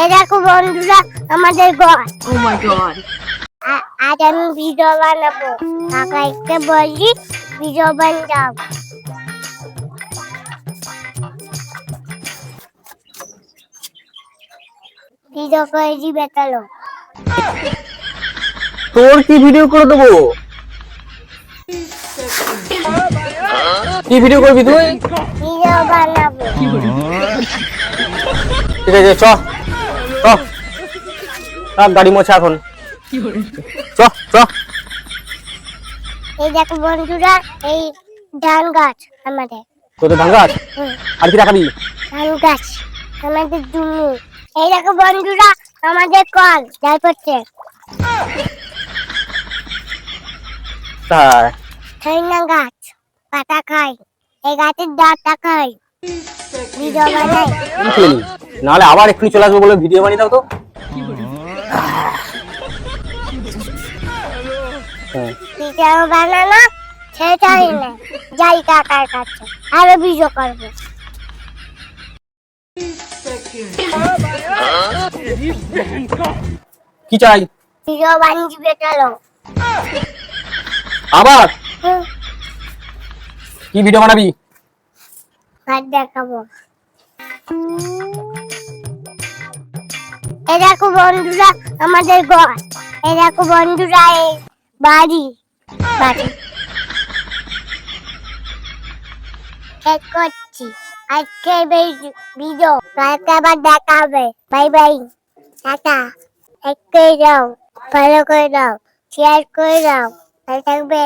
এই দেখো বন্ধুরা আমাদের ঘর। Oh my god. আজ আমি ভিডিও বানাবো। কাকাইকে বলি ভিডিও বানাও। ভিডিও করে দিবে চলো। তোর কি ভিডিও করে দেবো? কি ভিডিও করবি তুই? ভিডিও বানাবো। ঠিক আছে চ চ গাড়ি মোছা এখন চ চ। এই দেখো বন্ধুরা এই ধান গাছ আমাদের। তোদের ধান গাছ আর কি রাখাবি? ধান গাছ আমাদের জমি। এই দেখো বন্ধুরা আমাদের কল যাই করছে। তাই ঠাইনা গাছ পাতা খাই, এই গাছের ডালটা খাই, ভিডিও বানাই। নাহলে আবার এক্ষুনি চলে আসবো বলে ভিডিও বানিয়ে দাও তো। ভিডিও বানানো সেটাই না, যাই কাকার কাছে আরো ভিডিও করবো। কি চাই? ভিডিও বানিয়ে দিবে চলো। আবার হুম, কি ভিডিও বানাবি? ভাত দেখাবো। এই দেখো বন্ধুরা আমাদের ঘর। এই দেখো বন্ধুরা এই বাড়ি বাড়ি শেষ করছি আজকে ভিডিও। কালকে আবার দেখা হবে। Bye bye, tata. লাইক করে দাও, ফলো করে দাও, শেয়ার করে দাও, ভালো থাকবে।